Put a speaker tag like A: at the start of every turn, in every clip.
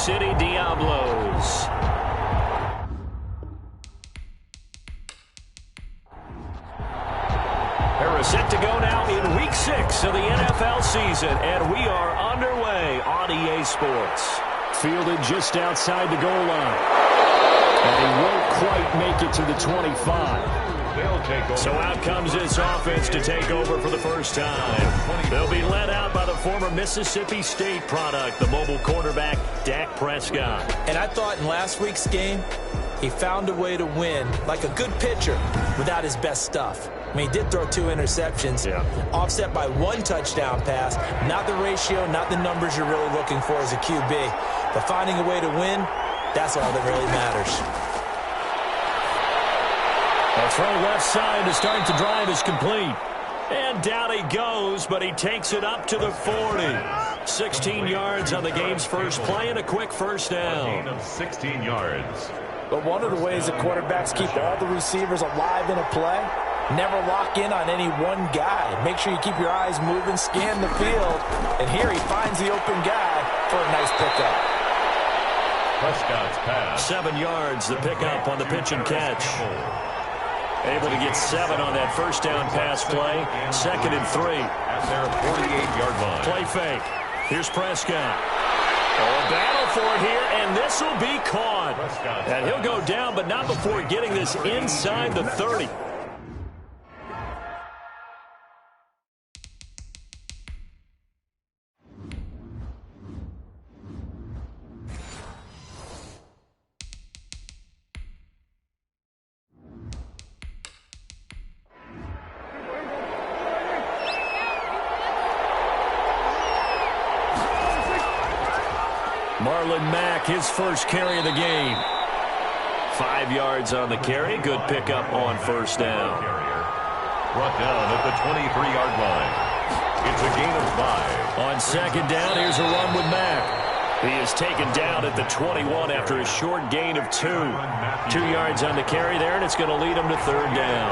A: City Diablos. They're set to go now in Week 6 of the NFL season, and we are underway on EA Sports.
B: Fielded just outside the goal line. And he won't quite make it to the 25.
A: So out comes this offense to take over for the first time. They'll be led out by the former Mississippi State product, the mobile quarterback, Dak Prescott.
C: And I thought in last week's game, he found a way to win like a good pitcher without his best stuff. I mean, he did throw 2 interceptions, offset by 1 touchdown pass. Not the ratio, not the numbers you're really looking for as a QB. But finding a way to win, that's all that really matters.
A: The throw left side to start the drive is complete. And down he goes, but he takes it up to the 40. 16 yards on the game's first play and a quick first down.
D: A gain of 16 yards.
C: But one of the ways that quarterbacks keep all the receivers alive in a play, never lock in on any one guy. Make sure you keep your eyes moving, scan the field. And here he finds the open guy for a nice pickup.
D: Prescott's pass.
A: 7 yards, the pickup on the pitch and catch. Able to get 7 on that first down pass play. 2nd and 3.
D: At their 48-yard line.
A: Play fake. Here's Prescott. Oh, a battle for it here, and this will be caught. And he'll go down, but not before getting this inside the 30. Marlon Mack, his first carry of the game. 5 yards on the carry. Good pickup on first down.
D: Brought down at the 23-yard line. It's a gain of 5.
A: On second down, here's a run with Mack. He is taken down at the 21 after a short gain of 2. 2 yards on the carry there, and it's going to lead him to third down.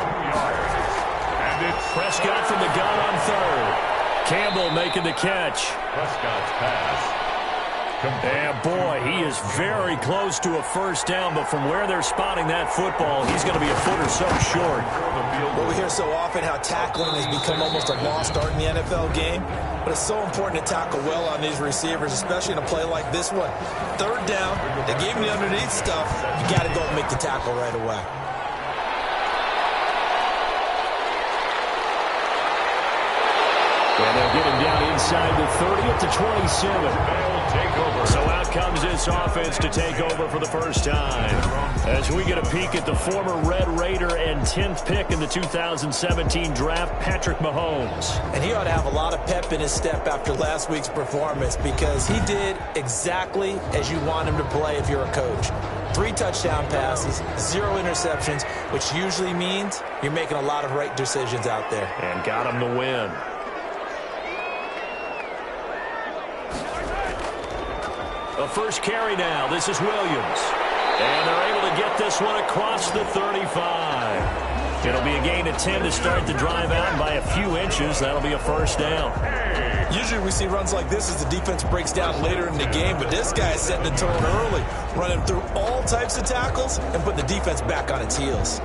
D: And it's
A: Prescott from the gun on third. Campbell making the catch.
D: Prescott's pass.
A: And boy, he is very close to a first down, but from where they're spotting that football, he's going to be a foot or so short.
C: Well, we hear so often how tackling has become almost a lost art in the NFL game, but it's so important to tackle well on these receivers, especially in a play like this one. Third down, they gave him the underneath stuff. You got to go and make the tackle right away.
A: And they'll get him down inside the 30 at the 27. So out comes this offense to take over for the first time. As we get a peek at the former Red Raider and 10th pick in the 2017 draft, Patrick Mahomes.
C: And he ought to have a lot of pep in his step after last week's performance because he did exactly as you want him to play if you're a coach. 3 touchdown passes, 0 interceptions, which usually means you're making a lot of right decisions out there.
A: And got him the win. The first carry now. This is Williams. And they're able to get this one across the 35. It'll be a gain of 10 to start the drive out by a few inches. That'll be a first down.
C: Usually we see runs like this as the defense breaks down later in the game, but this guy is setting the tone early, running through all types of tackles and putting the defense back on its heels.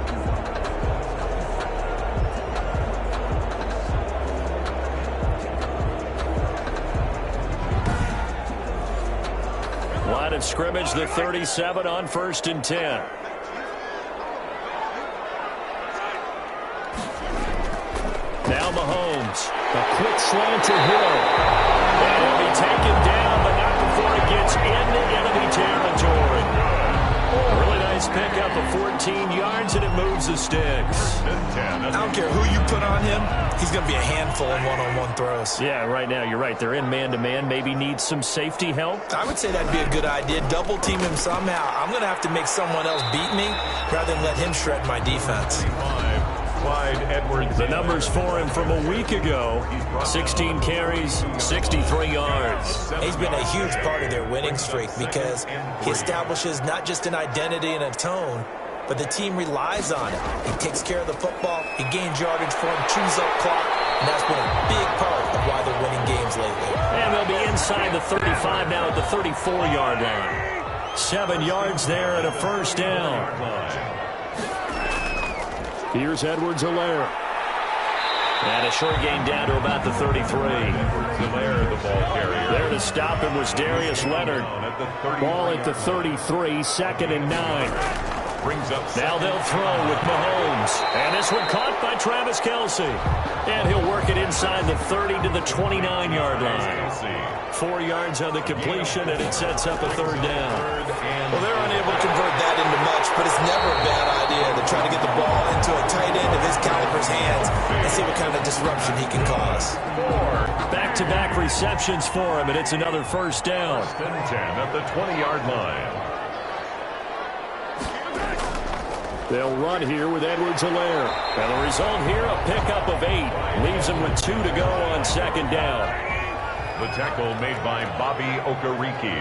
A: Line of scrimmage, the 37 on 1st and 10. Now Mahomes. A quick slant to Hill. And he'll be taken down, but not before it gets into enemy territory. Really nice pickup of 14 yards, and it moves the sticks.
C: I don't care who you put on him, he's going to be a handful in one-on-one throws.
A: Yeah, right now, you're right. They're in man-to-man. Maybe need some safety help.
C: I would say that'd be a good idea. Double team him somehow. I'm going to have to make someone else beat me rather than let him shred my defense.
A: The numbers for him from a week ago, 16 carries, 63 yards.
C: He's been a huge part of their winning streak because he establishes not just an identity and a tone, but the team relies on it. He takes care of the football, he gains yardage for him, chews up clock, and that's been a big part of why they're winning games lately.
B: And they'll be inside the 35 now at the 34-yard line. 7 yards there and a first down. Here's Edwards-Helaire. And a short gain down to about the 33.
D: Edwards-Helaire, the ball carrier.
B: There to stop him was Darius Leonard. Ball at the 33, second and 9.
D: Brings up
B: now they'll throw with Mahomes. And this one caught by Travis Kelce. And he'll work it inside the 30 to the 29-yard line. 4 yards on the completion, and it sets up a third down.
C: Well, they're unable to convert that into much, but it's never a bad idea to try to get the ball into a tight end of his caliber's hands and see what kind of disruption he can cause.
B: Back-to-back receptions for him, and it's another first down.
D: 10 at the 20-yard line.
B: They'll run here with Edwards-Helaire. And the result here, a pickup of 8. Leaves them with 2 to go on second down.
D: The tackle made by Bobby Okereke.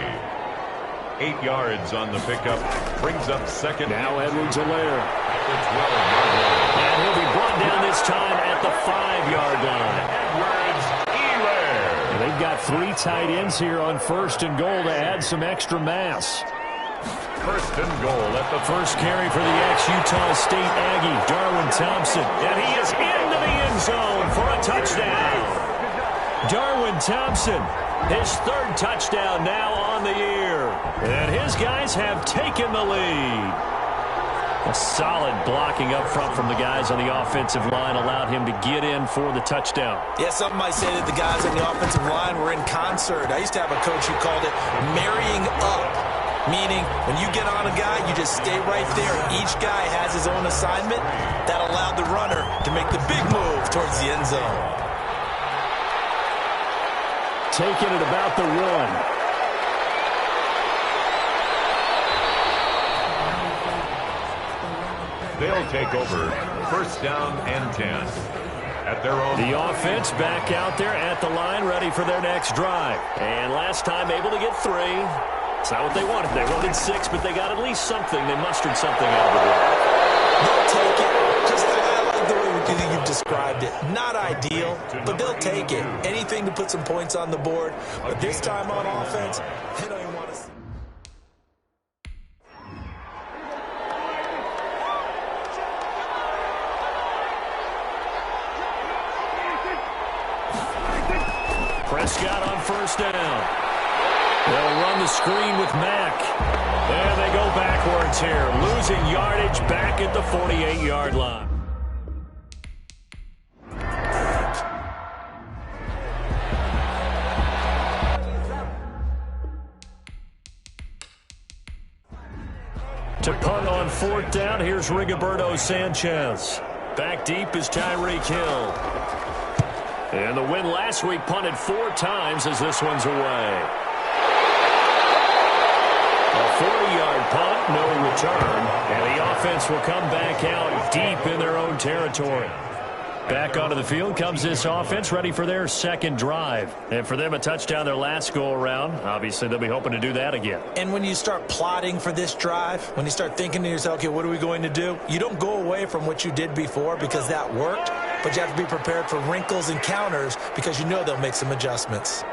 D: 8 yards on the pickup. Brings up second.
B: Now Edwards-Helaire.
D: At the 12-yard line.
B: And he'll be brought down this time at the 5-yard line.
D: Edwards-Helaire.
B: And they've got 3 tight ends here on first and goal to add some extra mass.
D: First and goal at the
B: first carry for the ex-Utah State Aggie, Darwin Thompson. And he is into the end zone for a touchdown. Darwin Thompson, his 3rd touchdown now on the year. And his guys have taken the lead. A solid blocking up front from the guys on the offensive line allowed him to get in for the touchdown.
C: Yeah, some might say that the guys on the offensive line were in concert. I used to have a coach who called it marrying up. Meaning, when you get on a guy, you just stay right there. Each guy has his own assignment. That allowed the runner to make the big move towards the end zone.
B: Taking it about the 1.
D: They'll take over. First down and 10. At their own.
B: The offense back out there at the line, ready for their next drive. And last time able to get 3. It's not what they wanted. They wanted 6, but they got at least something. They mustered something out of the drive.
C: They'll take it. Just I like the way you described it. Not ideal, but they'll take it. Anything to put some points on the board. But this time on offense, they don't even want to see.
B: Prescott on first down. They'll run the screen with Mack. There they go backwards here. Losing yardage back at the 48-yard line. To punt on 4th down, here's Rigoberto Sanchez. Back deep is Tyreek Hill. And the win last week punted 4 times as this one's away. A 40-yard punt, no return, and the offense will come back out deep in their own territory. Back onto the field comes this offense, ready for their second drive. And for them, a touchdown their last go-around. Obviously, they'll be hoping to do that again.
C: And when you start plotting for this drive, when you start thinking to yourself, okay, what are we going to do? You don't go away from what you did before because that worked, but you have to be prepared for wrinkles and counters because you know they'll make some adjustments.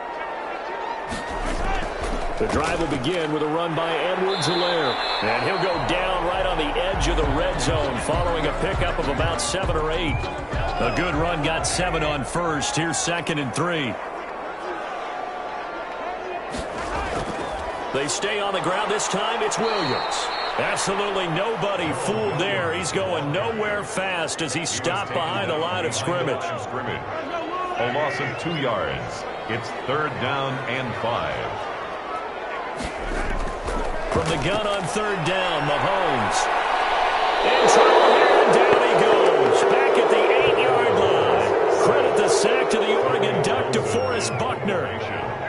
B: The drive will begin with a run by Edwards-Helaire. And he'll go down right on the edge of the red zone following a pickup of about 7 or 8. A good run got 7 on first. Here's 2nd and 3. They stay on the ground. This time it's Williams. Absolutely nobody fooled there. He's going nowhere fast as he stopped behind the line of scrimmage.
D: A loss of 2 yards. It's 3rd down and 5.
B: From the gun on 3rd down, Mahomes. In trouble here, and down he goes. Back at the 8-yard line. Credit the sack to the Oregon Duck, DeForest Buckner.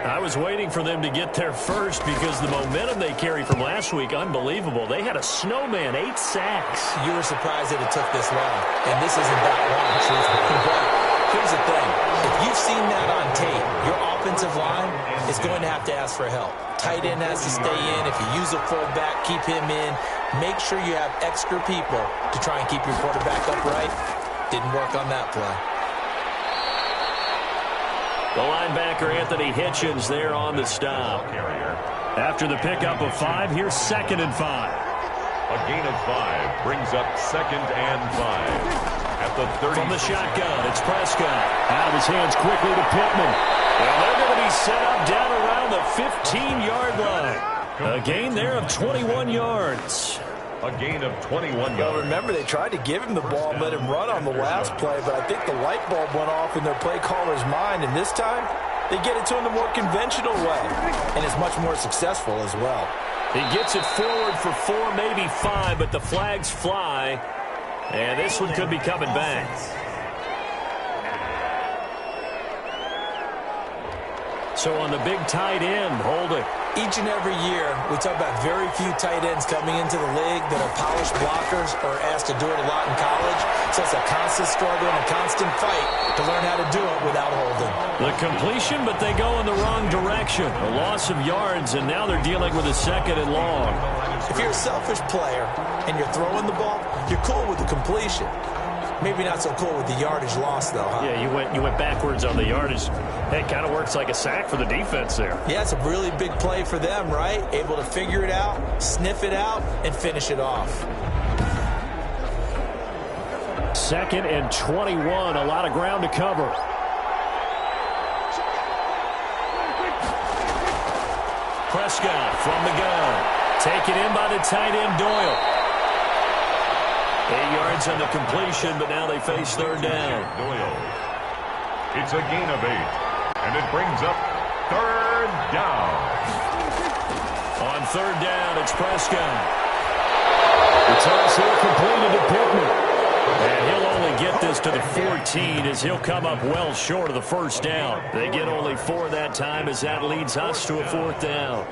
B: I was waiting for them to get there first because the momentum they carry from last week, unbelievable. They had a snowman, 8 sacks.
C: You were surprised that it took this long, and this isn't that long, truthfully. But here's the thing. If you've seen that on tape, your offensive line is going to have to ask for help. Tight end has to stay in. If you use a fullback, keep him in. make sure you have extra people to try and keep your quarterback upright. Didn't work on that play.
B: The linebacker, Anthony Hitchens, there on the stop. After the pickup of 5, here's 2nd and 5.
D: A gain of 5 brings up 2nd and 5. At the 30.
B: From the shotgun, it's Prescott. Out of his hands quickly to Pittman. And they're going to be set up down around the 15-yard line. A gain there of 21 yards.
D: A gain of 21 yards.
C: Well, remember, they tried to give him the ball and let him run on the last play, but I think the light bulb went off in their play caller's mind, and this time they get it to him the more conventional way, and it's much more successful as well.
B: He gets it forward for 4, maybe 5, but the flags fly, and this one could be coming back. So on the big tight end, hold it.
C: Each and every year, we talk about very few tight ends coming into the league that are polished blockers or asked to do it a lot in college. So it's a constant struggle and a constant fight to learn how to do it without holding.
B: The completion, but they go in the wrong direction. A loss of yards, and now they're dealing with a 2nd and long.
C: If you're a selfish player and you're throwing the ball, you're cool with the completion. Maybe not so cool with the yardage loss, though, huh?
B: Yeah, you went backwards on the yardage. It kind of works like a sack for the defense there.
C: Yeah, it's a really big play for them, right? Able to figure it out, sniff it out, and finish it off.
B: 2nd and 21, a lot of ground to cover. Prescott from the gun. Taken in by the tight end, Doyle. 8 yards on the completion, but now they face 3rd down.
D: Doyle. It's a gain of 8, and it brings up 3rd down.
B: On 3rd down, it's Prescott. The toss here completed to Pittman. And he'll only get this to the 14 as he'll come up well short of the 1st down. They get only 4 that time as that leads us to a 4th down.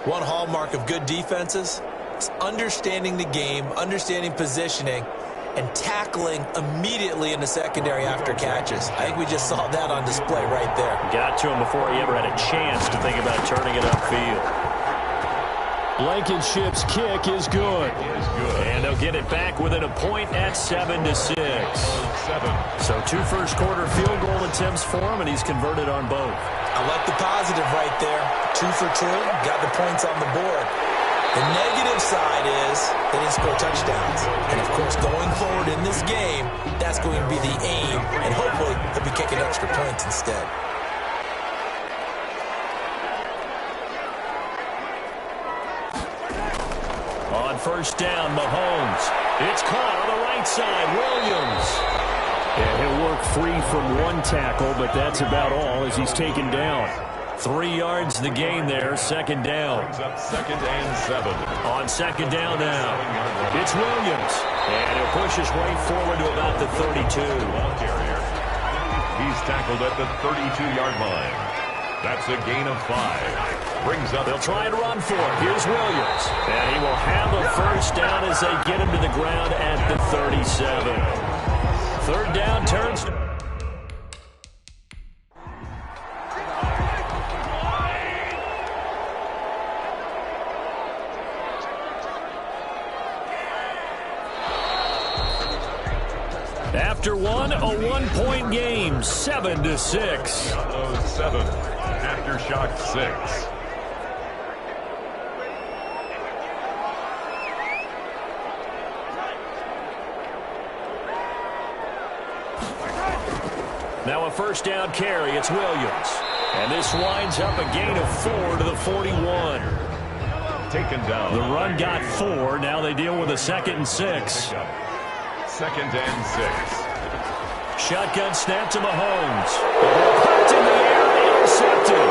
C: One hallmark of good defenses is understanding the game, understanding positioning, and tackling immediately in the secondary after catches. I think we just saw that on display right there.
B: Got to him before he ever had a chance to think about turning it upfield. Blankenship's kick is good. And they'll get it back within a point at 7-6. So 2 first-quarter field goal attempts for him, and he's converted on both.
C: I like the positive right there. 2 for 2, got the points on the board. The negative side is they didn't score touchdowns. And, of course, going forward in this game, that's going to be the aim. And hopefully he'll be kicking extra points instead.
B: On 1st down, Mahomes. It's caught on the right side. Williams. And he'll work free from 1 tackle, but that's about all as he's taken down. 3 yards the gain there, 2nd down.
D: Up 2nd and 7.
B: On 2nd down now, it's Williams. And he'll push his way forward to about the 32.
D: He's tackled at the 32-yard line. That's a gain of 5. Brings up.
B: They'll try and run for it. Here's Williams. And he will have a 1st down as they get him to the ground at the 37. 3rd down turns. After one, a 1-point game, 7-6.
D: 7. Aftershock 6.
B: Now a 1st down carry, it's Williams. And this winds up a gain of 4 to the 41.
D: Taken down.
B: The run got 4, now they deal with a 2nd and 6.
D: 2nd and 6.
B: Shotgun snap to Mahomes. The ball popped in the air, intercepted.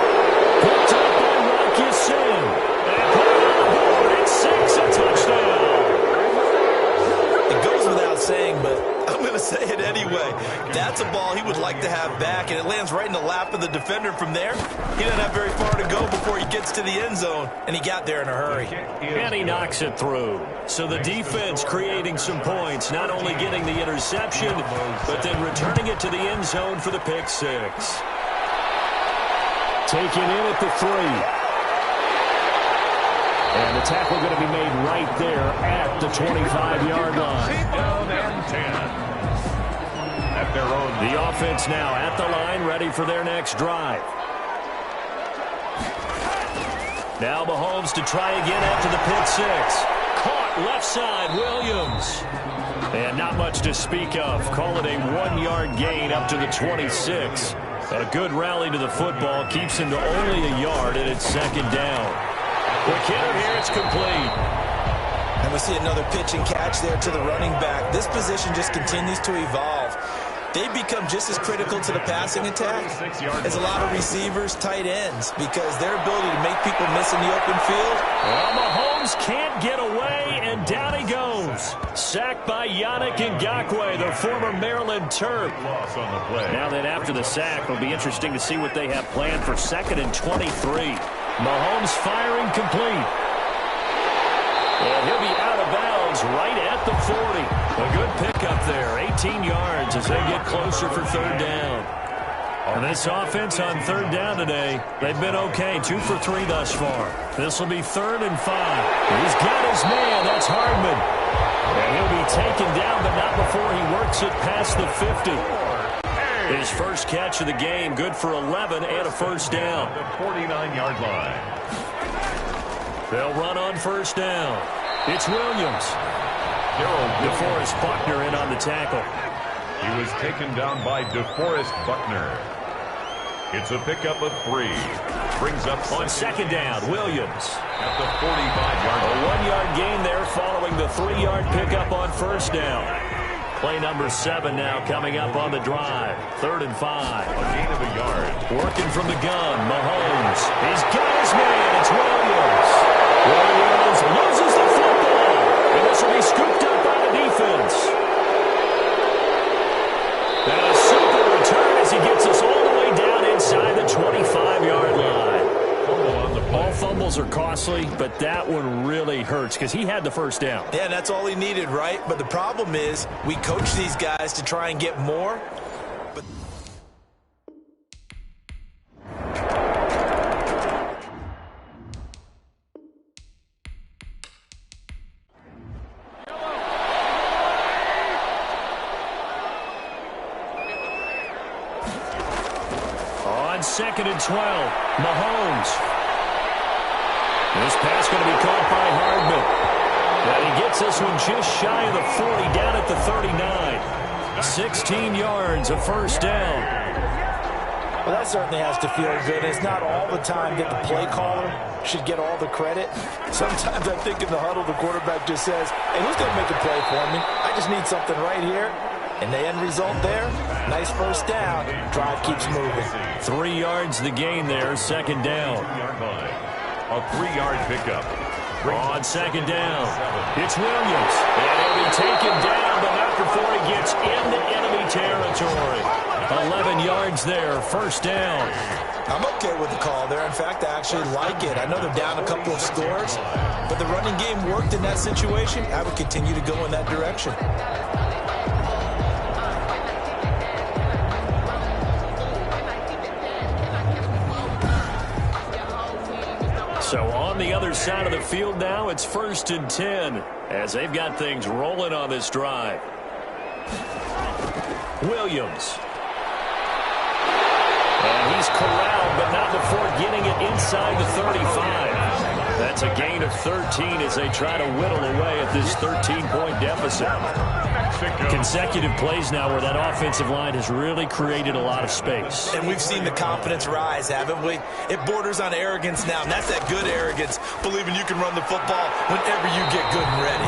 B: Picked up by Rocky Sin. And put it on the board. It's 6, a touchdown.
C: It goes without saying, but I'm going to say it anyway. That's a ball he would like to have back, and it lands right in the lap of the defender from there. He doesn't have very far to go before he gets to the end zone, and he got there in a hurry.
B: And he knocks it through. So the defense creating some points, not only getting the interception, but then returning it to the end zone for the pick 6. Taken in at the 3.
A: And the tackle going to be made right there at the 25-yard line.
D: Down and 10. At their own.
A: The offense now at the line, ready for their next drive. Now Mahomes to try again after the pick six. Caught left side, Williams. And not much to speak of. Call it a 1-yard gain up to the 26. A good rally to the football keeps him to only a yard, and it's second down. Quick hitter here, it's complete.
C: And we see another pitch and catch there to the running back. This position just continues to evolve. They become just as critical to the passing attack as a lot of receivers, tight ends, because their ability to make people miss in the open field.
A: Well, Mahomes can't get away, and down he goes. Sacked by Yannick Ngakoue, the former Maryland Terp.
D: Loss on the play.
A: Now that after the sack, it'll be interesting to see what they have planned for 2nd and 23. Mahomes firing complete. And he'll be out of bounds right at the 40. A good pickup there, 18 yards as they get closer for 3rd down. And this offense on 3rd down today, they've been okay, 2 for 3 thus far. This will be 3rd and 5. He's got his man, that's Hardman. And he'll be taken down, but not before he works it past the 50. His first catch of the game, good for 11 and a 1st down.
D: The 49-yard line.
A: They'll run on 1st down. It's Williams. DeForest Buckner in on the tackle.
D: He was taken down by DeForest Buckner. It's a pickup of 3. Brings up
A: on 2nd down, Williams.
D: At the 45-yard line.
A: A 1-yard gain there following the 3-yard pickup on 1st down. Play number 7 now coming up on the drive. 3rd and 5.
D: A gain of a yard.
A: Working from the gun, Mahomes. He's got his man. It's Williams. Williams loses the football. And this will be scooped up by the defense. And a super return as he gets us all the way down inside the 25-yard line. All fumbles are costly, but that one really hurts because he had the 1st down.
C: Yeah, and that's all he needed, right? But the problem is we coach these guys to try and get more. But
A: on 2nd and 12, Mahomes. This pass going to be caught by Hardman. And he gets this one just shy of the 40, down at the 39. 16 yards, a 1st down.
C: well, that certainly has to feel good. It's not all the time that the play caller should get all the credit. Sometimes I think in the huddle, the quarterback just says, hey, who's going to make a play for me? I just need something right here. And the end result there, nice 1st down. Drive keeps moving.
A: 3 yards the gain there, 2nd down.
D: A 3-yard pickup.
A: On 2nd down, it's Williams. And he'll be taken down, but not before he gets into enemy territory. 11 yards there, 1st down.
C: I'm okay with the call there. In fact, I actually like it. I know they're down a couple of scores, but the running game worked in that situation. I would continue to go in that direction.
A: So on the other side of the field now, it's 1st and 10 as they've got things rolling on this drive. Williams. And he's corralled, but not before getting it inside the 35. That's a gain of 13 as they try to whittle away at this 13-point deficit. Consecutive plays now where that offensive line has really created a lot of space.
C: And we've seen the confidence rise, haven't we? It borders on arrogance now, and that's that good arrogance, believing you can run the football whenever you get good and ready.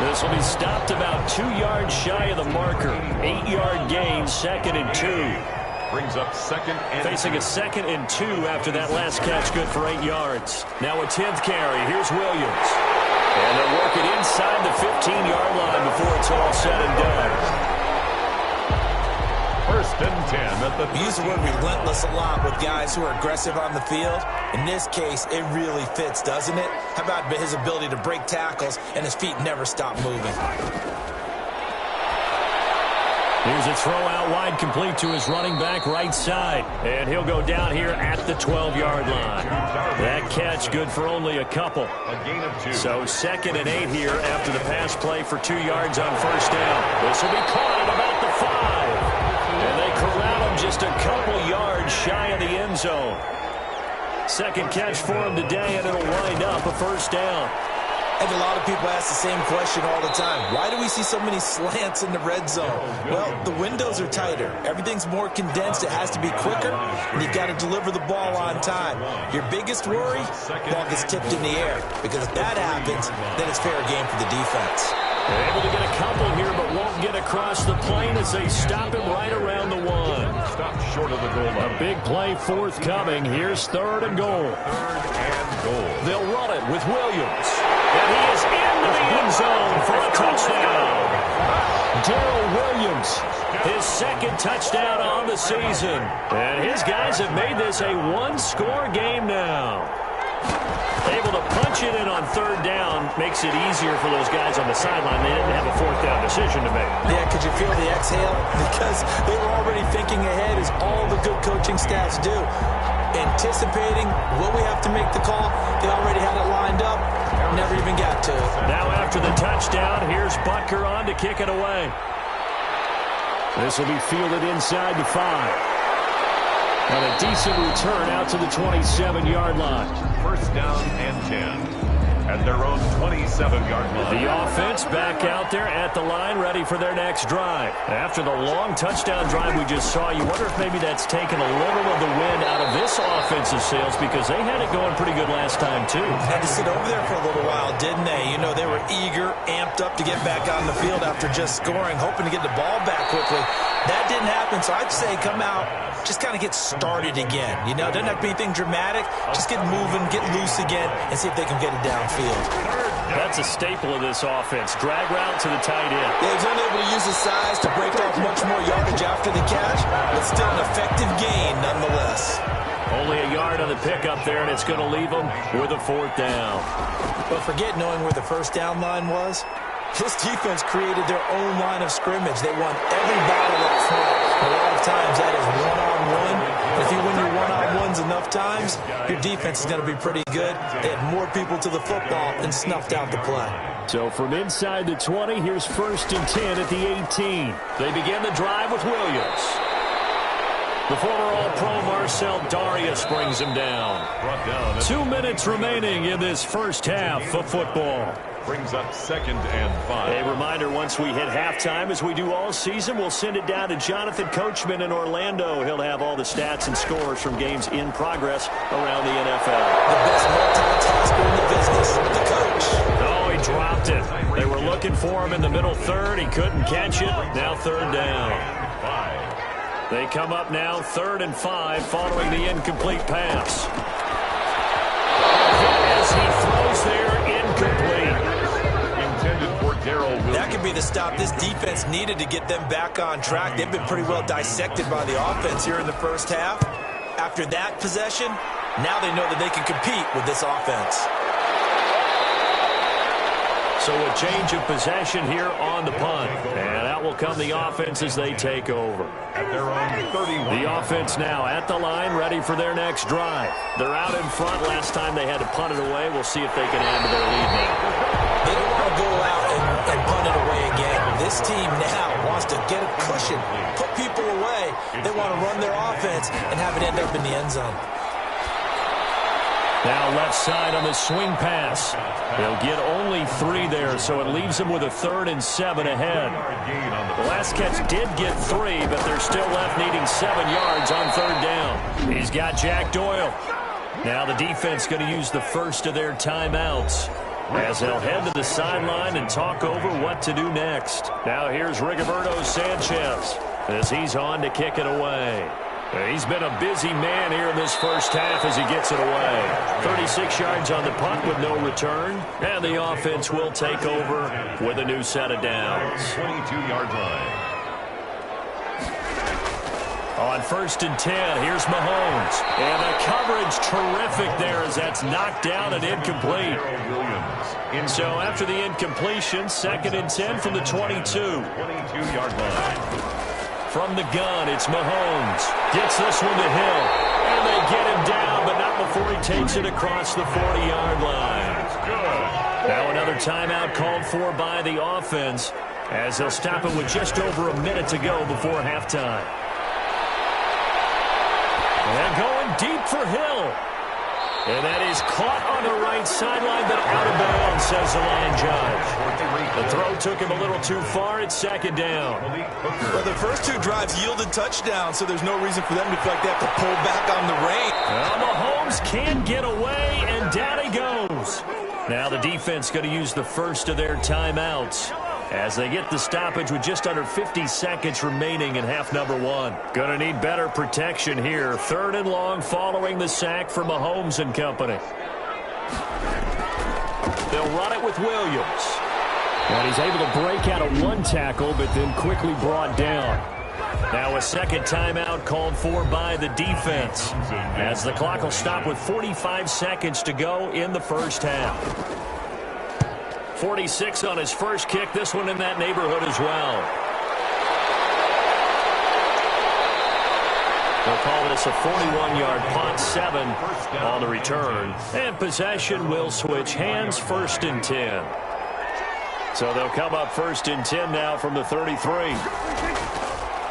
A: This will be stopped about 2 yards shy of the marker. 8-yard gain, 2nd and 2.
D: Brings up 2nd and
A: facing a 2nd and 2 after that last catch, good for 8 yards. Now a 10th carry. Here's Williams. And they'll work it inside the 15-yard line before it's all said and done.
D: 1st and 10 at the...
C: We use the word relentless a lot with guys who are aggressive on the field. In this case, it really fits, doesn't it? How about his ability to break tackles and his feet never stop moving?
B: Here's a throw out wide, complete to his running back right side. And he'll go down here at the 12-yard line. That catch good for only a couple.
D: A gain of 2.
B: So 2nd and 8 here after the pass play for 2 yards on first down. This will be caught at about the 5. And they corral him just a couple yards shy of the end zone. Second catch for him today, and it'll wind up a first down.
C: I think a lot of people ask the same question all the time. Why do we see so many slants in the red zone? Well, the windows are tighter. Everything's more condensed. It has to be quicker, and you've got to deliver the ball on time. Your biggest worry, ball gets tipped in the air, because if that happens, then it's fair game for the defense.
B: They're able to get a couple here, but won't get across the plane as they stop him right around the 1.
D: Stop short of the goal line.
B: A big play forthcoming. Here's 3rd and goal.
D: 3rd and goal.
B: They'll run it with Williams. And he is into the end zone for a touchdown. Darrell Williams, his 2nd touchdown on the season. And his guys have made this a one-score game now. Able to punch it in on 3rd down makes it easier for those guys on the sideline. They didn't have a 4th down decision to make.
C: Yeah, could you feel the exhale? Because they were already thinking ahead, as all the good coaching staffs do. Anticipating what we have to make the call. They already had it lined up. Never even got to it.
B: Now after the touchdown, here's Butker on to kick it away. This will be fielded inside the 5. And a decent return out to the 27-yard line.
D: First down and 10 at their own 27-yard line.
B: The offense back out there at the line, ready for their next drive. After the long touchdown drive we just saw, you wonder if maybe that's taken a little of the wind out of this offensive sails, because they had it going pretty good last time, too.
C: Had to sit over there for a little while, didn't they? You know, they were eager, amped up to get back on the field after just scoring, hoping to get the ball back quickly. That didn't happen, so I'd say come out, just kind of get started again. You know, doesn't have to be anything dramatic. Just get moving, get loose again, and see if they can get it downfield.
B: That's a staple of this offense. Drag route to the tight end.
C: Yeah, he's only able to use his size to break off much more yardage after the catch, but still an effective gain nonetheless.
B: Only a yard on the pickup there, and it's going to leave them with a 4th down.
C: But forget knowing where the first down line was. This defense created their own line of scrimmage. They won every battle up front. A lot of times that is one-on-one. If you win your one-on-ones enough times, your defense is going to be pretty good. They had more people to the football and snuffed out the play.
B: So from inside the 20, here's 1st and 10 at the 18. They begin the drive with Williams. The former All-Pro Marcel Darius brings him down. 2 minutes remaining in this first half of football.
D: Brings up 2nd and 5.
B: A reminder, once we hit halftime, as we do all season, we'll send it down to Jonathan Coachman in Orlando. He'll have all the stats and scores from games in progress around the NFL.
C: The best multitasker in the business, the coach.
B: Oh, he dropped it. They were looking for him in the middle 3rd. He couldn't catch it. Now 3rd down. They come up now 3rd and 5 following the incomplete pass. As he throws there, incomplete.
C: That could be the stop this defense needed to get them back on track. They've been pretty well dissected by the offense here in the first half. After that possession, now they know that they can compete with this offense.
B: So a change of possession here on the punt. And out will come the offense as they take over.
D: At their own 31.
B: The offense now at the line, ready for their next drive. They're out in front. Last time they had to punt it away. We'll see if they can add to their lead now.
C: They don't want to go out and punt it away again. This team now wants to get a cushion, put people away. They want to run their offense and have it end up in the end zone.
B: Now left side on the swing pass. They'll get only 3 there, so it leaves them with a 3rd and 7 ahead. The last catch did get 3, but they're still left needing 7 yards on 3rd down. He's got Jack Doyle. Now the defense going to use the first of their timeouts as they'll head to the sideline and talk over what to do next. Now here's Rigoberto Sanchez as he's on to kick it away. He's been a busy man here in this first half as he gets it away. 36 yards on the punt with no return. And the offense will take over with a new set of downs.
D: 22-yard line.
B: On 1st and 10, here's Mahomes. And the coverage terrific there as that's knocked down and incomplete. So after the incompletion, 2nd and 10 from the 22.
D: 22-yard line.
B: From the gun, it's Mahomes. Gets this one to Hill. And they get him down, but not before he takes it across the 40-yard line. Now another timeout called for by the offense, as they'll stop it with just over a minute to go before halftime. And going deep for Hill. And that is caught on the right sideline, but out of bounds, says the line judge. The throw took him a little too far. It's second down.
C: Well, the first two drives yielded touchdowns, so there's no reason for them to feel like they have to pull back on the rein.
B: Well, Mahomes can get away, and down he goes. Now the defense going to use the first of their timeouts as they get the stoppage with just under 50 seconds remaining in half number one. Going to need better protection here. 3rd and long following the sack for Mahomes and company. They'll run it with Williams. And he's able to break out of one tackle, but then quickly brought down. Now a second timeout called for by the defense, as the clock will stop with 45 seconds to go in the first half. 46 on his first kick. This one in that neighborhood as well. They'll call this a 41-yard punt, 7 on the return. And possession will switch hands, 1st and 10. So they'll come up 1st and 10 now from the 33.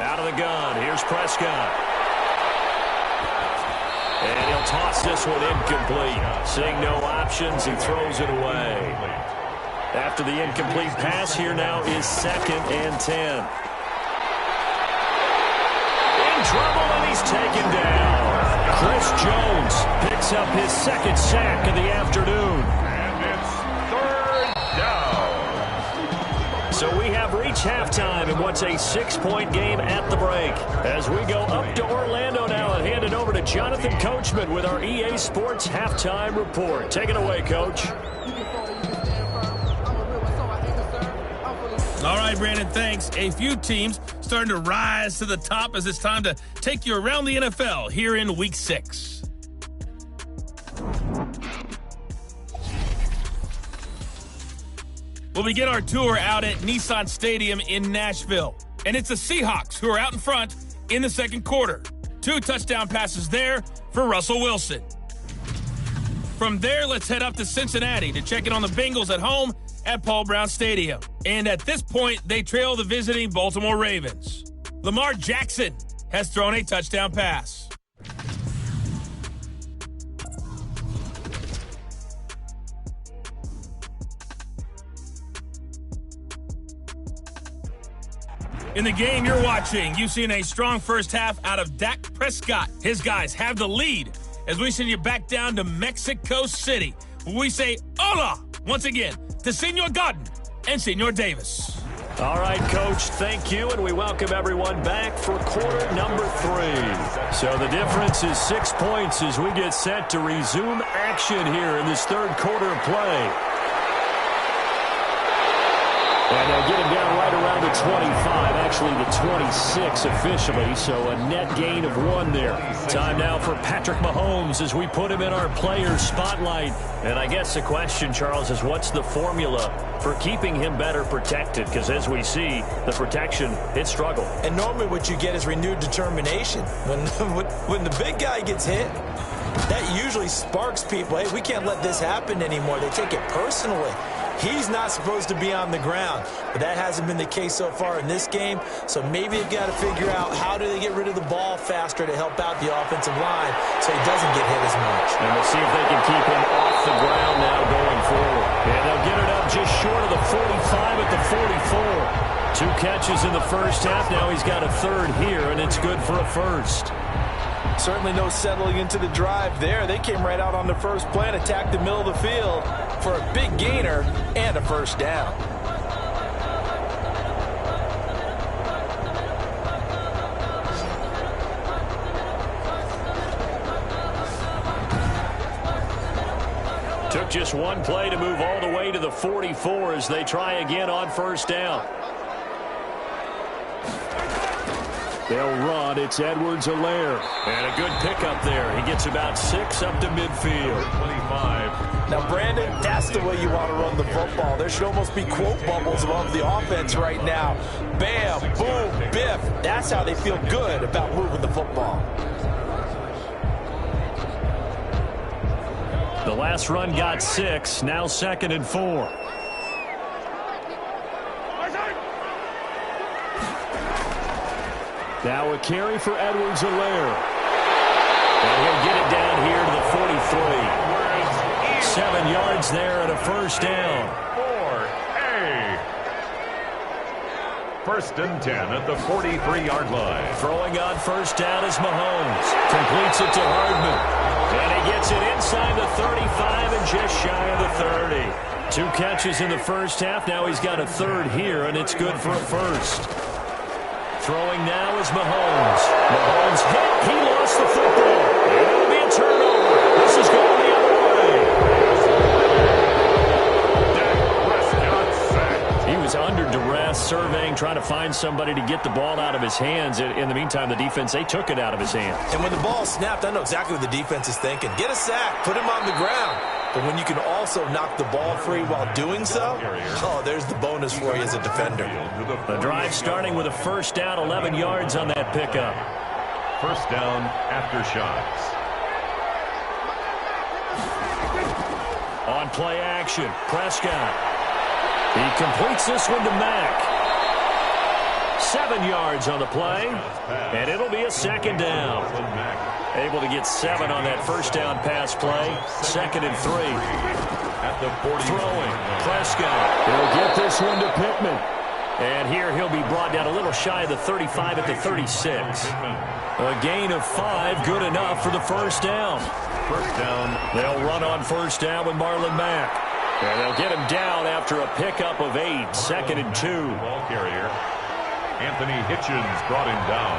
B: Out of the gun, here's Prescott. And he'll toss this one incomplete. Seeing no options, he throws it away. After the incomplete pass, here now is 2nd and 10. In trouble, and he's taken down. Chris Jones picks up his 2nd sack of the afternoon.
D: And it's 3rd down.
B: So we have reached halftime in what's a 6-point game at the break. As we go up to Orlando now and hand it over to Jonathan Coachman with our EA Sports Halftime Report. Take it away, Coach.
E: All right, Brandon, thanks. A few teams starting to rise to the top as it's time to take you around the NFL here in Week 6. We'll begin our tour out at Nissan Stadium in Nashville. And it's the Seahawks who are out in front in the second quarter. 2 touchdown passes there for Russell Wilson. From there, let's head up to Cincinnati to check in on the Bengals at home at Paul Brown Stadium. And at this point, they trail the visiting Baltimore Ravens. Lamar Jackson has thrown a touchdown pass. In the game you're watching, you've seen a strong first half out of Dak Prescott. His guys have the lead as we send you back down to Mexico City, where we say hola once again to Senor Godden and Senor Davis.
B: All right, Coach, thank you, and we welcome everyone back for quarter number 3. So the difference is 6 points as we get set to resume action here in this third quarter of play. And they'll get him down right around the 25, actually the 26 officially, so a net gain of 1 there. Time now for Patrick Mahomes as we put him in our player spotlight. And I guess the question, Charles, is what's the formula for keeping him better protected? Because as we see, the protection, it struggled.
C: And normally what you get is renewed determination. When the big guy gets hit, that usually sparks people. Hey, we can't let this happen anymore. They take it personally. He's not supposed to be on the ground, but that hasn't been the case so far in this game. So maybe they've got to figure out how do they get rid of the ball faster to help out the offensive line so he doesn't get hit as much.
B: And we'll see if they can keep him off the ground now going forward. And they'll get it up just short of the 45 at the 44. 2 catches in the first half. Now he's got a 3rd here, and it's good for a 1st.
C: Certainly no settling into the drive there. They came right out on the first play and attacked the middle of the field for a big gainer and a 1st down.
B: Took just 1 play to move all the way to the 44 as they try again on 1st down. They'll run. It's Edwards-Helaire. And a good pickup there. He gets about 6 up to midfield.
D: 25.
C: Now, Brandon, that's the way you want to run the football. There should almost be quote bubbles above the offense right now. Bam, boom, biff. That's how they feel good about moving the football.
B: The last run got 6. Now 2nd and 4. Now a carry for Edwards-Helaire. And he'll get it down here to the 43. 7 yards there and a first down.
D: 4A. 1st and 10 at the 43-yard line.
B: Throwing on first down is Mahomes. Completes it to Hardman. And he gets it inside the 35 and just shy of the 30. 2 catches in the first half. Now he's got a 3rd here, and it's good for a first. Throwing now is Mahomes. Mahomes hit. He lost the football. And it'll be a turnover. This is going the other way.
D: Prescott sacked.
B: He was under duress, surveying, trying to find somebody to get the ball out of his hands. In the meantime, the defense, they took it out of his hands.
C: And when the ball snapped, I know exactly what the defense is thinking. Get a sack. Put him on the ground. But when you can also knock the ball free while doing so, oh, there's the bonus for you as a defender.
B: The drive starting with a first down, 11 yards on that pickup.
D: First down, Aftershocks.
B: On play action, Prescott. He completes this one to Mack. 7 yards on the play, and it'll be a 2nd down. Able to get 7 on that first down pass play. 2nd and 3.
D: At the 40.
B: Throwing. Prescott. He'll get this one to Pittman. And here he'll be brought down a little shy of the 35 at the 36. A gain of 5, good enough for the first down.
D: First down.
B: They'll run on first down with Marlon Mack. And they'll get him down after a pickup of 8. 2nd and 2.
D: Ball carrier. Anthony Hitchens brought him down.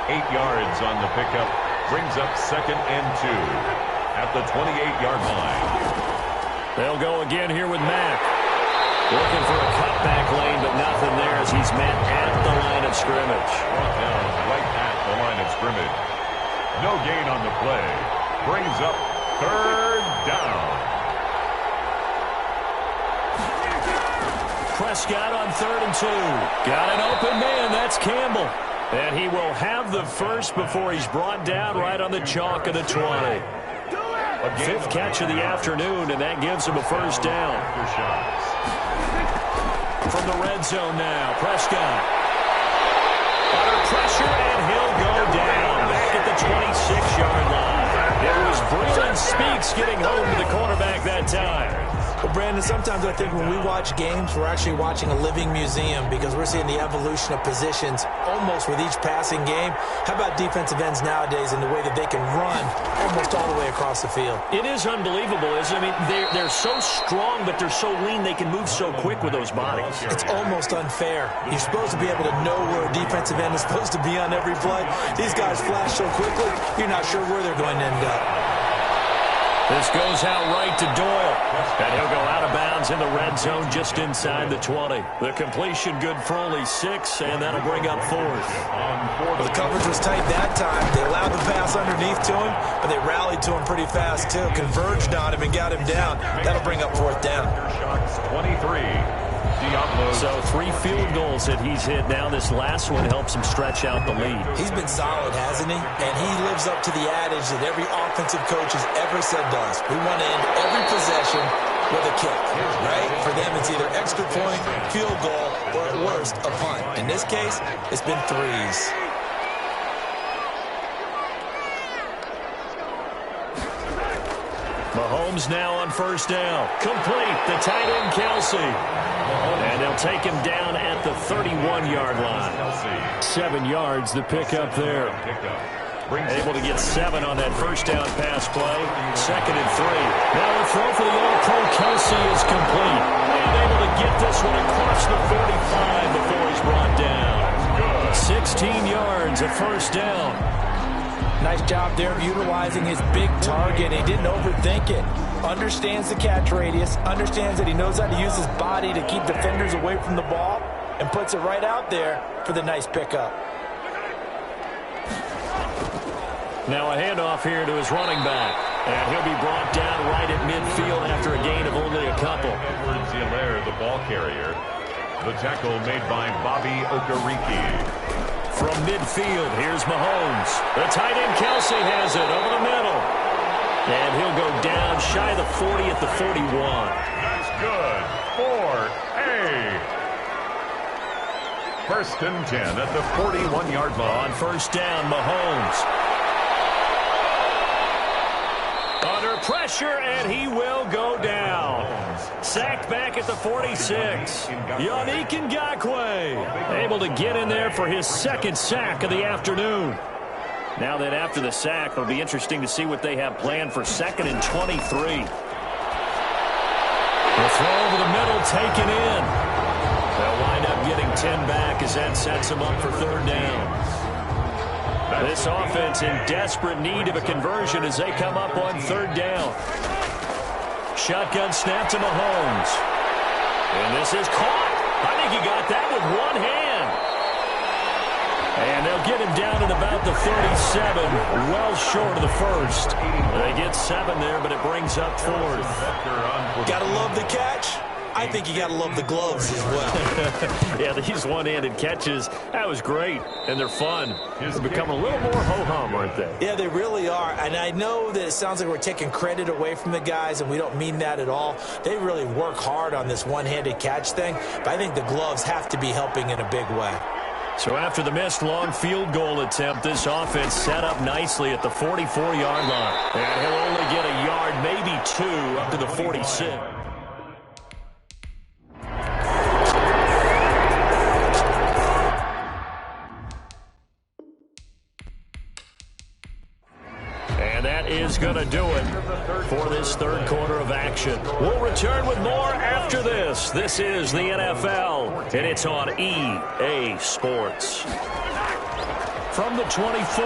D: 8 yards on the pickup. Brings up 2nd and 2 at the 28-yard line.
B: They'll go again here with Mack. Looking for a cutback lane, but nothing there as he's met at the line of scrimmage.
D: Brought down right at the line of scrimmage. No gain on the play. Brings up 3rd down.
B: Prescott on 3rd and 2. Got an open man. That's Campbell. And he will have the first before he's brought down right on the chalk of the 20. 5th catch of the afternoon, and that gives him a first down. From the red zone now, Prescott. Under pressure, and he'll go down back at the 26-yard line. It was Braylon Speaks getting home to the quarterback that time.
C: Well, Brandon, sometimes I think when we watch games, we're actually watching a living museum because we're seeing the evolution of positions almost with each passing game. How about defensive ends nowadays and the way that they can run almost all the way across the field?
B: It is unbelievable, isn't it? I mean, they're so strong, but they're so lean, they can move so quick with those bodies.
C: It's almost unfair. You're supposed to be able to know where a defensive end is supposed to be on every play. These guys flash so quickly, you're not sure where they're going to end up.
B: This goes out right to Doyle. And he'll go out of bounds in the red zone just inside the 20. The completion good for only 6, and that'll bring up 4th.
C: Well, the coverage was tight that time. They allowed the pass underneath to him, but they rallied to him pretty fast, too. Converged on him and got him down. That'll bring up 4th down.
D: 23. Diablos.
B: So 3 field goals that he's hit now. This last one helps him stretch out the lead.
C: He's been solid, hasn't he? And he lives up to the adage that every offensive coach has ever said to us. We want to end every possession with a kick, right? For them, it's either extra point, field goal, or at worst, a punt. In this case, it's been 3s.
B: Mahomes now on first down. Complete. The tight end, Kelsey. And they'll take him down at the 31-yard line. 7 yards, the pickup there. Able to get 7 on that first down pass play. 2nd and 3. Now the throw for the All-Pro Kelsey is complete. And able to get this one across the 45 before he's brought down. 16 yards, a first down.
C: Nice job there of utilizing his big target. He didn't overthink it. Understands the catch radius. Understands that he knows how to use his body to keep defenders away from the ball. And puts it right out there for the nice pickup.
B: Now a handoff here to his running back. And he'll be brought down right at midfield after a gain of only a couple.
D: Edwards-Helaire, the ball carrier. The tackle made by Bobby Okereke.
B: From midfield, here's Mahomes. The tight end Kelsey has it over the middle. And he'll go down shy of the 40 at the 41.
D: That's good for a first and 10 at the 41-yard line.
B: On first down, Mahomes. Under pressure, and he will go down. Sacked back at the 46. Yannick Ngakoue able to get in there for his second sack of the afternoon. Now that after the sack, it'll be interesting to see what they have planned for second and 23. The throw over the middle taken in. They'll wind up getting 10 back as that sets them up for third down. This offense in desperate need of a conversion as they come up on third down. Shotgun snap to Mahomes. And this is caught. I think he got that with one hand. And they'll get him down at about the 37, well short of the first. They get 7 there, but it brings up fourth.
C: Gotta love the catch. I think you got to love the gloves as well.
B: Yeah, these one-handed catches, that was great, and they're fun. They're becoming a little more ho-hum, aren't they?
C: Yeah, they really are, and I know that it sounds like we're taking credit away from the guys, and we don't mean that at all. They really work hard on this one-handed catch thing, but I think the gloves have to be helping in a big way.
B: So after the missed long field goal attempt, this offense set up nicely at the 44-yard line. And he'll only get a yard, maybe 2, up to the 46. Is going to do it for this third quarter of action. We'll return with more after this. This is the NFL, and it's on EA Sports. From the 24,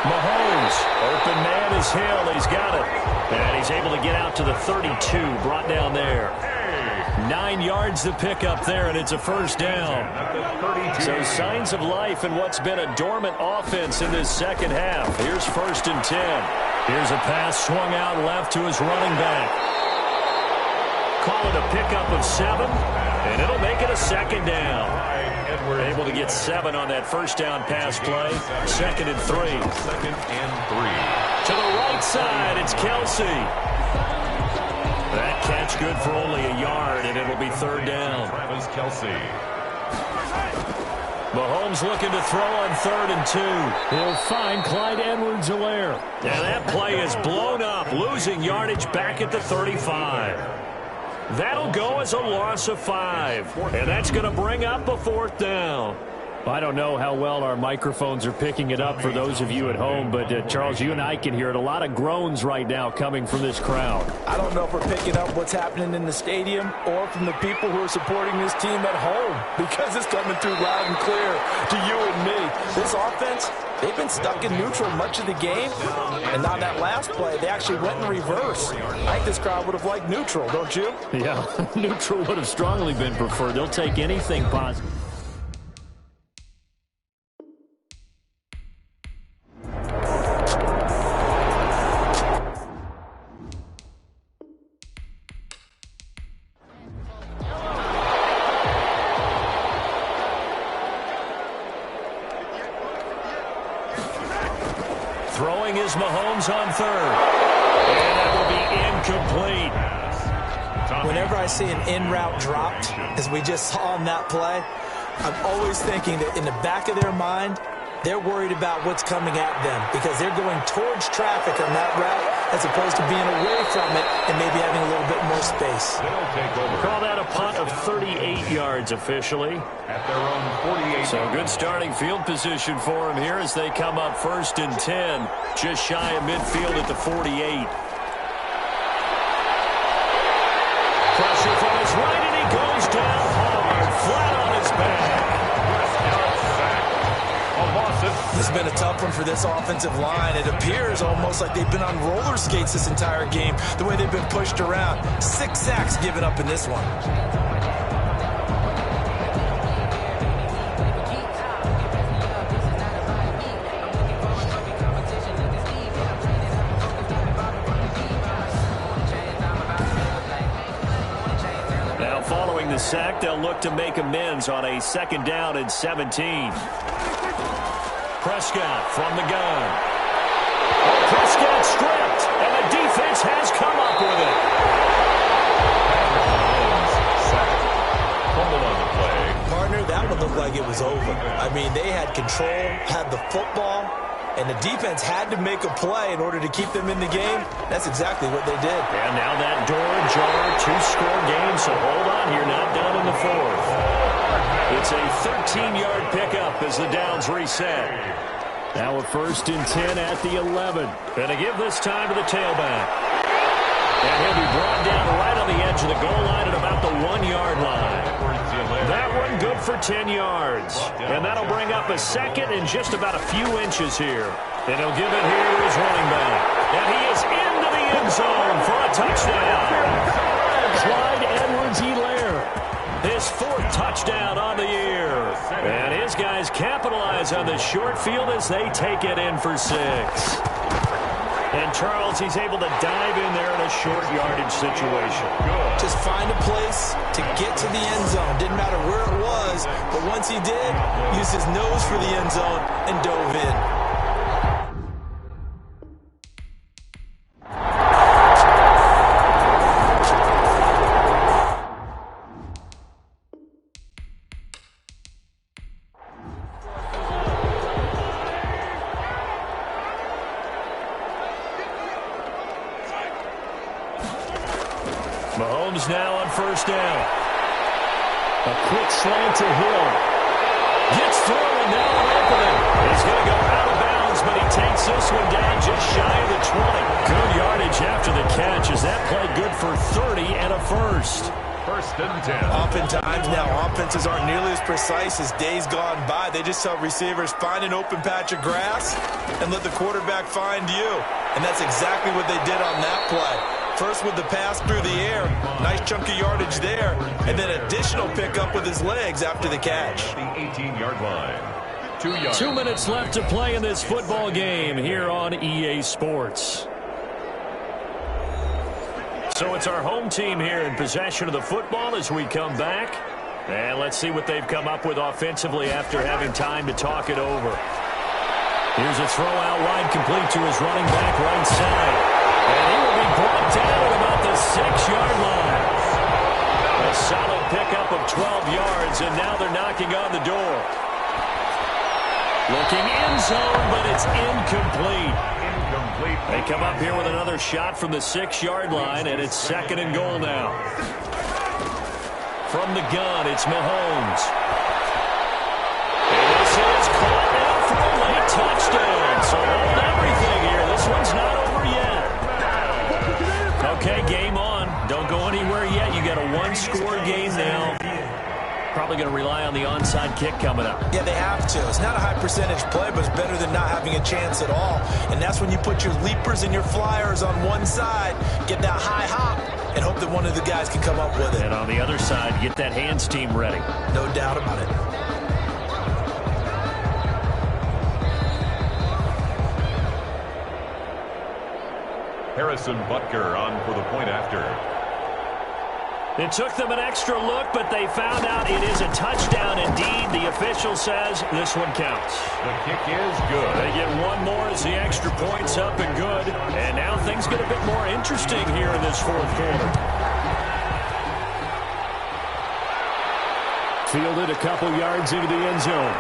B: Mahomes. Open man is Hill. He's got it. And he's able to get out to the 32, brought down there. 9 yards to pick up there, and it's a first down. So signs of life in what's been a dormant offense in this second half. Here's first and 10. Here's a pass swung out left to his running back. Call it a pickup of 7, and it'll make it a second down. We're able to get 7 on that first down pass play. Second and 3.
D: Second and 3.
B: To the right side, it's Kelsey. That catch good for only a yard, and it'll be third down.
D: Travis Kelsey.
B: Mahomes looking to throw on third and 2. He'll find Clyde Edwards-Helaire. And that play is blown up, losing yardage back at the 35. That'll go as a loss of 5. And that's going to bring up a fourth down. I don't know how well our microphones are picking it up for those of you at home, but Charles, you and I can hear it. A lot of groans right now coming from this crowd.
C: I don't know if we're picking up what's happening in the stadium or from the people who are supporting this team at home, because it's coming through loud and clear to you and me. This offense, they've been stuck in neutral much of the game, and on that last play, they actually went in reverse. I think this crowd would have liked neutral, don't you?
B: Yeah, neutral would have strongly been preferred. They'll take anything positive. Throwing is Mahomes on third. And that will be incomplete.
C: Whenever I see an in-route dropped, as we just saw on that play, I'm always thinking that in the back of their mind, they're worried about what's coming at them because they're going towards traffic on that route as opposed to being away from it and maybe having a little bit more space.
D: They'll take over.
B: Call that a punt of 38 yards officially.
D: At their own 48.
B: So good starting field position for them here as they come up first and 10, just shy of midfield at the 48. Pressure from his right, and he goes down hard, flat on his back.
C: This has been a tough one for this offensive line. It appears almost like they've been on roller skates this entire game, the way they've been pushed around. 6 sacks given up in this one.
B: following the sack, they'll look to make amends on a 2nd down and 17. Prescott from the gun. Prescott stripped, and the defense has come up with it.
D: Fumble on the play.
C: Partner, that one looked like it was over. I mean, they had control, had the football, and the defense had to make a play in order to keep them in the game. That's exactly what they did.
B: And now that door ajar, 2-score game, so hold on here, not done in the 4th. It's a 13-yard pickup as the downs reset. Now a 1st and 10 at the 11. And to give this time to the tailback. And he'll be brought down right on the edge of the goal line at about the 1-yard line. That one good for 10 yards. And that'll bring up a 2nd and just about a few inches here. And he'll give it here to his running back. And he is into the end zone for a touchdown. Clyde Edwards-Helaire, his 4th touchdown on the year. And his guys capitalize on the short field as they take it in for 6. And Charles, he's able to dive in there in a short yardage situation.
C: Just find a place to get to the end zone. Didn't matter where it was, but once he did, used his nose for the end zone and dove in.
B: Mahomes now on 1st down. A quick slant to Hill. Gets through and now an opening. He's going to go out of bounds, but he takes this one down just shy of the 20. Good yardage after the catch. Is that play good for 30 and a 1st?
D: 1st and 10.
C: Oftentimes now, offenses aren't nearly as precise as days gone by. They just tell receivers, find an open patch of grass and let the quarterback find you. And that's exactly what they did on that play. First with the pass through the air, nice chunk of yardage there, and then additional pickup with his legs after the catch.
D: The 18-yard line. 2 yards.
B: 2 minutes left to play in this football game here on EA Sports. So it's our home team here in possession of the football as we come back. And let's see what they've come up with offensively after having time to talk it over. Here's a throw out wide complete to his running back right side. And he will be brought down at about the 6-yard line. A solid pickup of 12 yards, and now they're knocking on the door. Looking end zone, but it's incomplete. They come up here with another shot from the 6-yard line, and it's 2nd and goal now. From the gun, it's Mahomes. And this is caught now for a late touchdown. So hold everything here. This one's not over yet. Okay, game on. Don't go anywhere yet. You got a 1-score game now. Probably going to rely on the onside kick coming up.
C: Yeah, they have to. It's not a high percentage play, but it's better than not having a chance at all. And that's when you put your leapers and your flyers on one side, get that high hop, and hope that one of the guys can come up with it.
B: And on the other side, get that hands team ready.
C: No doubt about it.
D: Harrison Butker on for the point after.
B: It took them an extra look, but they found out it is a touchdown indeed. The official says this one counts.
D: The kick is good.
B: They get one more as the extra point's up and good. And now things get a bit more interesting here in this 4th quarter. Fielded a couple yards into the end zone.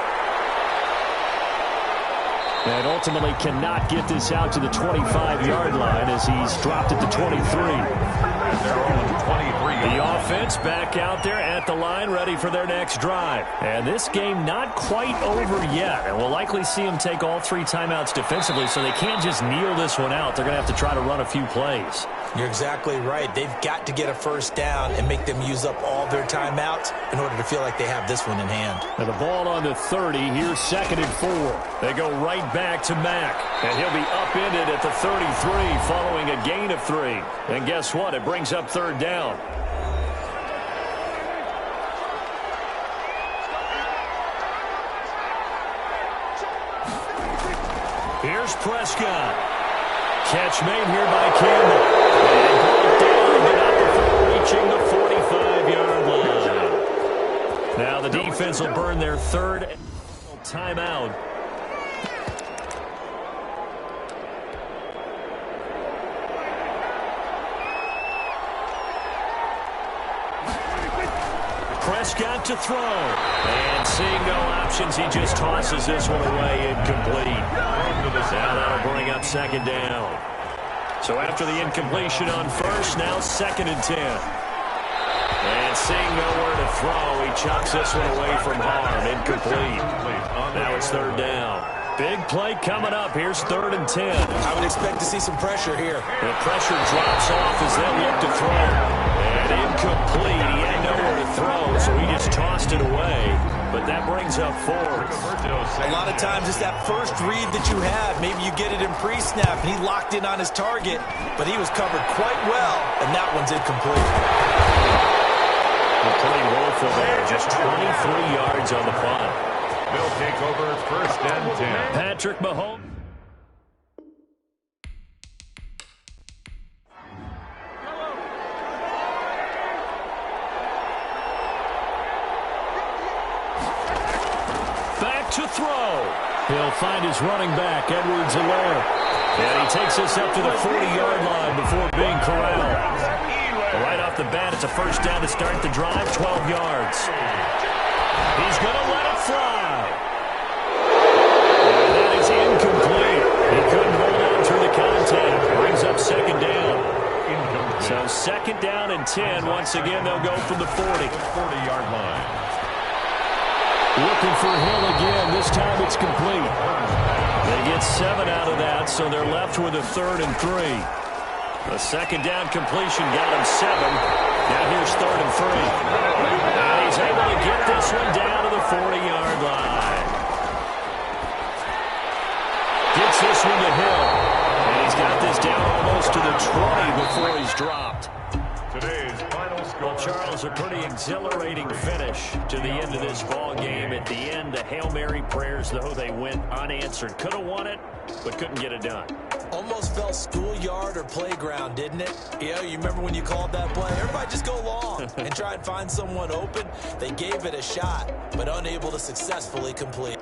B: And ultimately cannot get this out to the 25-yard line as he's dropped at the 23.
D: They're on 23.
B: The offense back out there at the line, ready for their next drive. And this game not quite over yet. And we'll likely see them take all 3 timeouts defensively, so they can't just kneel this one out. They're going to have to try to run a few plays.
C: You're exactly right. They've got to get a 1st down and make them use up all their timeouts in order to feel like they have this one in hand.
B: And the ball on the 30. Here's 2nd and 4. They go right back to Mack. And he'll be upended at the 33 following a gain of 3. And guess what? It brings up 3rd down. Here's Prescott. Catch made here by Campbell. And brought down, but not before reaching the 45-yard line. defense will burn their third timeout. Prescott to throw. And seeing no options, he just tosses this one away, incomplete. Now that'll bring up second down. So after the incompletion on first, now 2nd and 10. And seeing nowhere to throw, he chucks this one away from harm, incomplete. Now it's 3rd down. Big play coming up. Here's 3rd and 10.
C: I would expect to see some pressure here.
B: The pressure drops off as they look to throw. And incomplete. He had nowhere to throw, so he just tossed it away. But that brings up 4th.
C: A lot of times it's that first read that you have. Maybe you get it in pre-snap, and he locked in on his target, but he was covered quite well, and that one's incomplete.
B: Well, pretty woeful there. Just 23 yards on the punt.
D: They'll take over 1st and 10.
B: Patrick Mahomes. Back to throw. He'll find his running back, Edwards-Helaire. And he takes this up to the 40-yard line before being corralled. Right off the bat, it's a 1st down to start the drive, 12 yards. He's going to let it fly. And that is incomplete. He couldn't hold on through the contact. Brings up 2nd down. So 2nd down and 10. Once again, they'll go from the 40-yard line. Looking for Hill again. This time it's complete. They get 7 out of that, so they're left with a 3rd and 3. The 2nd down completion got him 7. Now here's 3rd and 3. And he's able to get this one down to the 40-yard line. Gets this one to Hill. And he's got this down almost to the 20 before he's dropped.
D: Today's final score.
B: Well, Charles, a pretty exhilarating finish to the end of this ball game. At the end, the Hail Mary prayers, though, they went unanswered. Could have won it, but couldn't get it done.
C: Almost felt schoolyard or playground, didn't it? Yeah, you remember when you called that play? Everybody just go long and try and find someone open. They gave it a shot, but unable to successfully complete.